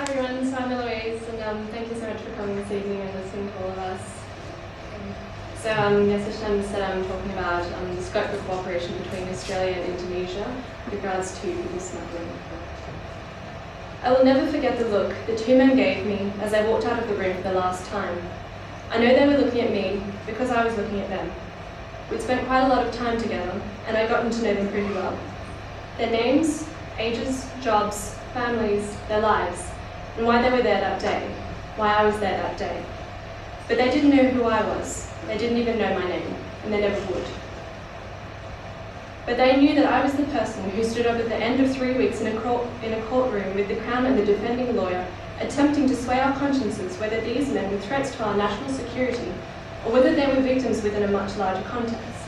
everyone, so I'm Eloise, and thank you so much for coming this evening and listening to all of us. As Hashem said, I'm talking about the scope of cooperation between Australia and Indonesia with regards to people smuggling. I will never forget the look the two men gave me as I walked out of the room for the last time. I know they were looking at me because I was looking at them. We'd spent quite a lot of time together, and I'd gotten to know them pretty well. Their names, ages, jobs, families, their lives, and why they were there that day, why I was there that day. But they didn't know who I was. They didn't even know my name, and they never would. But they knew that I was the person who stood up at the end of 3 weeks in a courtroom with the Crown and the defending lawyer, attempting to sway our consciences whether these men were threats to our national security or whether they were victims within a much larger context.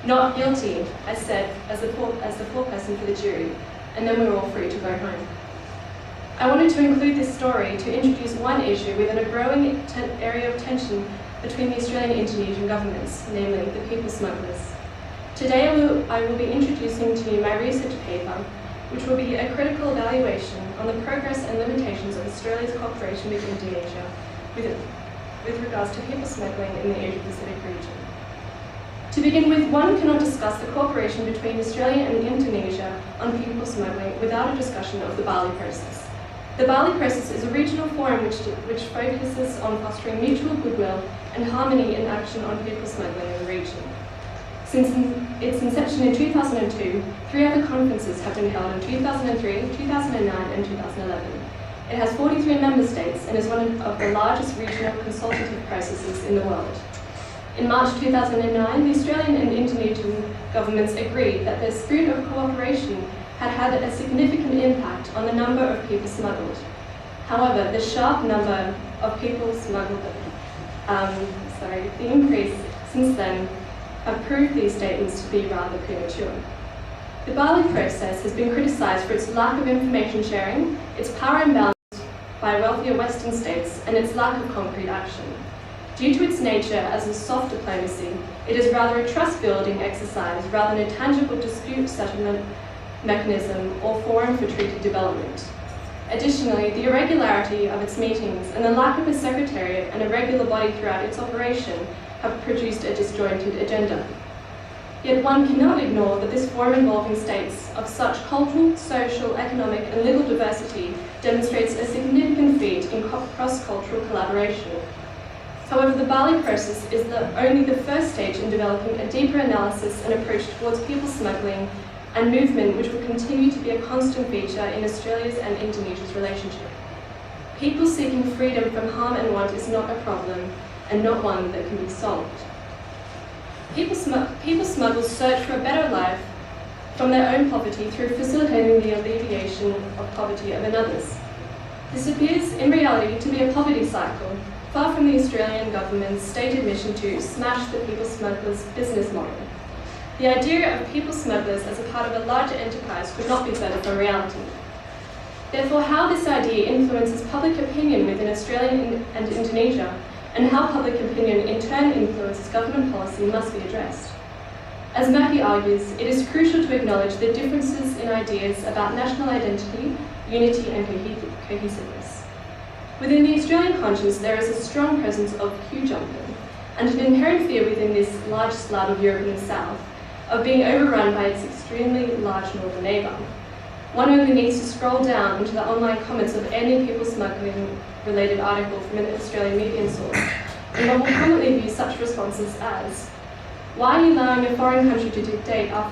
Not guilty, I said, as the foreperson for the jury, and then we were all free to go home. I wanted to include this story to introduce one issue within a growing area of tension between the Australian and Indonesian governments, namely the people smugglers. Today I will be introducing to you my research paper, which will be a critical evaluation on the progress and limitations of Australia's cooperation with Indonesia with regards to people smuggling in the Asia-Pacific region. To begin with, one cannot discuss the cooperation between Australia and Indonesia on people smuggling without a discussion of the Bali process. The Bali process is a regional forum which focuses on fostering mutual goodwill and harmony in action on people smuggling in the region. Since its inception in 2002, 3 other conferences have been held in 2003, 2009 and 2011. It has 43 member states and is one of the largest regional consultative processes in the world. In March 2009, the Australian and Indonesian governments agreed that their spirit of cooperation had a significant impact on the number of people smuggled. However, the sharp number of people smuggled, the increase since then have proved these statements to be rather premature. The Bali process has been criticised for its lack of information sharing, its power imbalance by wealthier Western states, and its lack of concrete action. Due to its nature as a soft diplomacy, it is rather a trust-building exercise rather than a tangible dispute settlement mechanism or forum for treaty development. Additionally, the irregularity of its meetings and the lack of a secretariat and a regular body throughout its operation have produced a disjointed agenda. Yet one cannot ignore that this forum involving states of such cultural, social, economic and legal diversity demonstrates a significant feat in cross-cultural collaboration. However, the Bali process is only the first stage in developing a deeper analysis and approach towards people smuggling and movement which will continue to be a constant feature in Australia's and Indonesia's relationship. People seeking freedom from harm and want is not a problem and not one that can be solved. People smugglers search for a better life from their own poverty through facilitating the alleviation of poverty of another's. This appears in reality to be a poverty cycle, far from the Australian government's stated mission to smash the people smugglers' business model. The idea of people smugglers as a part of a larger enterprise could not be further from reality. Therefore, how this idea influences public opinion within Australia and Indonesia, and how public opinion in turn influences government policy must be addressed. As Mackie argues, it is crucial to acknowledge the differences in ideas about national identity, unity and cohesiveness. Within the Australian conscience, there is a strong presence of queue jumping, and an inherent fear within this large slab of Europe and the South of being overrun by its extremely large northern neighbour. One only needs to scroll down into the online comments of any people smuggling related article from an Australian media source, and one will commonly view such responses as, "Why are you allowing a foreign country to dictate our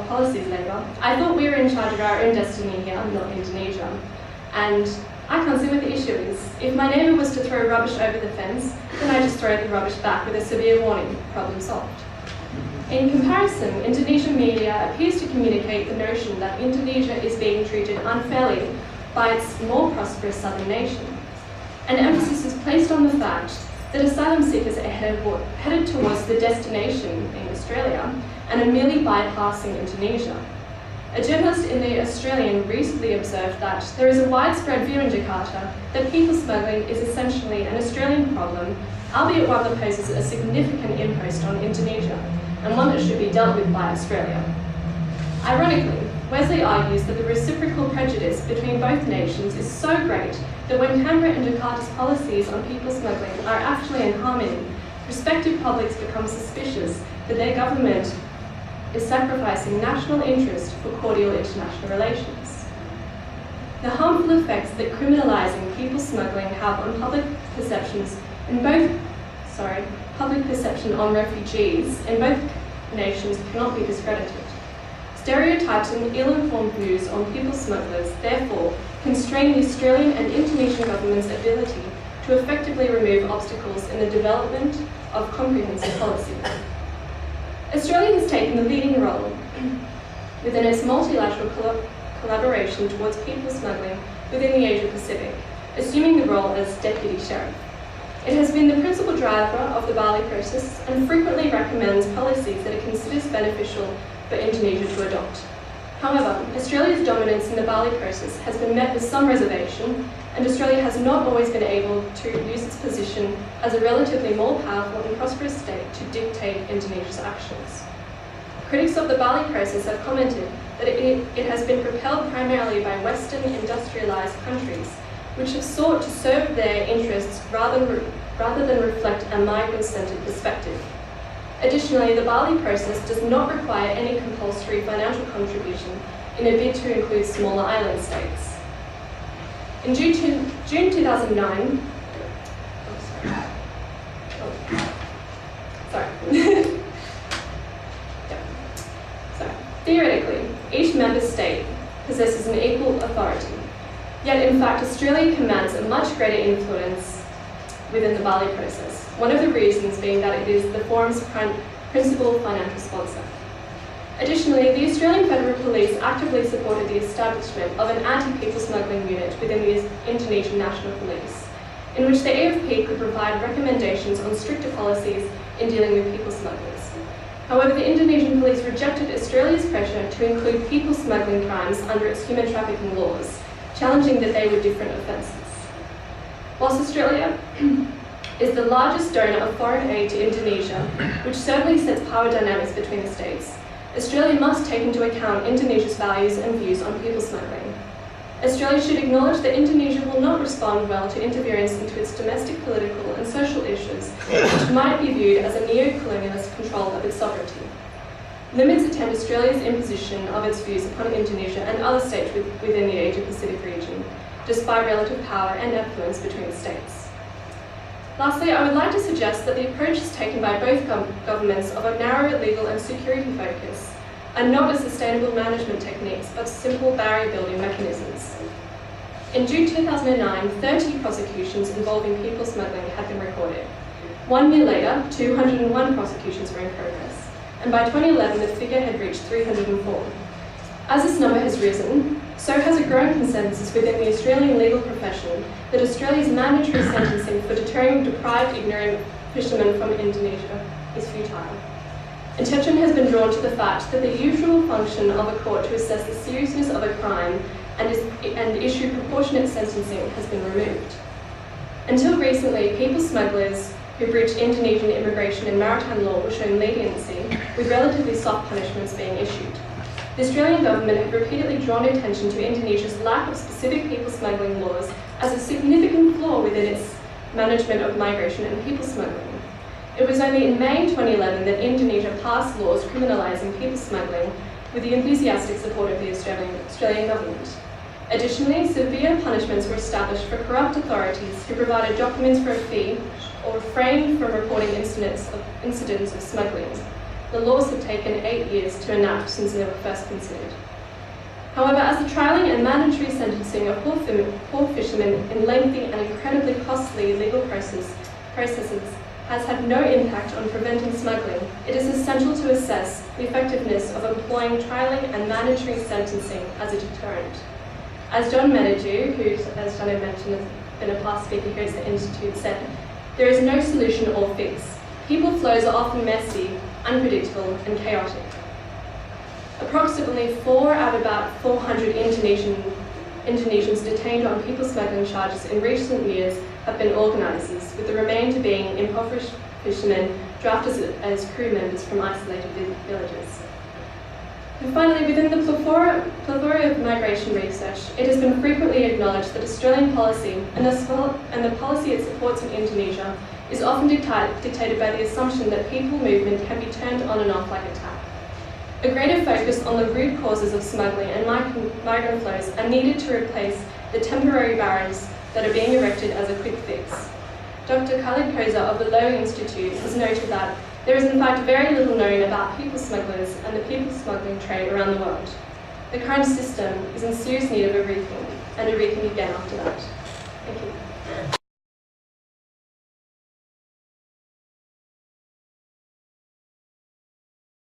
policies, Labour? I thought we were in charge of our own destiny here, not Indonesia." And "I can't see what the issue is. If my neighbour was to throw rubbish over the fence, then I just throw the rubbish back with a severe warning, problem solved." In comparison, Indonesian media appears to communicate the notion that Indonesia is being treated unfairly by its more prosperous southern nation. An emphasis is placed on the fact that asylum seekers are headed towards the destination in Australia and are merely bypassing Indonesia. A journalist in The Australian recently observed that there is a widespread view in Jakarta that people smuggling is essentially an Australian problem, albeit one that poses a significant impost on Indonesia, and one that should be dealt with by Australia. Ironically, Wesley argues that the reciprocal prejudice between both nations is so great that when Canberra and Jakarta's policies on people smuggling are actually in harmony, respective publics become suspicious that their government is sacrificing national interest for cordial international relations. The harmful effects that criminalising people smuggling have on public perception on refugees in both nations cannot be discredited. Stereotypes and ill-informed views on people smugglers, therefore, constrain the Australian and Indonesian government's ability to effectively remove obstacles in the development of comprehensive policy. Australia has taken the leading role within its multilateral collaboration towards people smuggling within the Asia Pacific, assuming the role as Deputy Sheriff. It has been the principal driver of the Bali process and frequently recommends policies that it considers beneficial for Indonesia to adopt. However, Australia's dominance in the Bali process has been met with some reservation, and Australia has not always been able to use its position as a relatively more powerful and prosperous state to dictate Indonesia's actions. Critics of the Bali process have commented that it has been propelled primarily by Western industrialised countries, which have sought to serve their interests rather than reflect a migrant-centred perspective. Additionally, the Bali process does not require any compulsory financial contribution in a bid to include smaller island states. In June 2009, theoretically, each member state possesses an equal authority. Yet, in fact, Australia commands a much greater influence within the Bali process, one of the reasons being that it is the forum's principal financial sponsor. Additionally, the Australian Federal Police actively supported the establishment of an anti-people smuggling unit within the Indonesian National Police, in which the AFP could provide recommendations on stricter policies in dealing with people smugglers. However, the Indonesian police rejected Australia's pressure to include people smuggling crimes under its human trafficking laws, challenging that they were different offences. Whilst Australia is the largest donor of foreign aid to Indonesia, which certainly sets power dynamics between the states, Australia must take into account Indonesia's values and views on people smuggling. Australia should acknowledge that Indonesia will not respond well to interference into its domestic political and social issues, which might be viewed as a neo-colonialist control of its sovereignty. Limits attend Australia's imposition of its views upon Indonesia and other states within the Asia-Pacific region, despite relative power and influence between the states. Lastly, I would like to suggest that the approaches taken by both governments of a narrow legal and security focus are not as sustainable management techniques, but simple barrier-building mechanisms. In June 2009, 30 prosecutions involving people smuggling had been recorded. 1 year later, 201 prosecutions were in progress, and by 2011 the figure had reached 304. As this number has risen, so has a growing consensus within the Australian legal profession that Australia's mandatory sentencing for deterring deprived, ignorant fishermen from Indonesia is futile. Attention has been drawn to the fact that the usual function of a court to assess the seriousness of a crime and issue proportionate sentencing has been removed. Until recently, people smugglers who breached Indonesian immigration and maritime law were shown leniency, with relatively soft punishments being issued. The Australian government had repeatedly drawn attention to Indonesia's lack of specific people smuggling laws as a significant flaw within its management of migration and people smuggling. It was only in May 2011 that Indonesia passed laws criminalising people smuggling with the enthusiastic support of the Australian government. Additionally, severe punishments were established for corrupt authorities who provided documents for a fee or refrained from reporting incidents of smuggling. The laws have taken 8 years to enact since they were first considered. However, as the trialling and mandatory sentencing of poor fishermen in lengthy and incredibly costly legal processes has had no impact on preventing smuggling, it is essential to assess the effectiveness of employing trialling and mandatory sentencing as a deterrent. As John Menadue, who, as Johnny mentioned, has been a past speaker here at the Institute, said, there is no solution or fix. People flows are often messy, unpredictable, and chaotic. Approximately 4 out of about 400 Indonesians detained on people smuggling charges in recent years have been organisers, with the remainder being impoverished fishermen drafted as crew members from isolated villages. And finally, within the plethora of migration research, it has been frequently acknowledged that Australian policy and the policy it supports in Indonesia is often dictated by the assumption that people movement can be turned on and off like a tap. A greater focus on the root causes of smuggling and migrant flows are needed to replace the temporary barriers that are being erected as a quick fix. Dr. Khalid Koza of the Lowy Institute has noted that there is in fact very little known about people smugglers and the people smuggling trade around the world. The current system is in serious need of a rethink, and a rethink again after that. Thank you.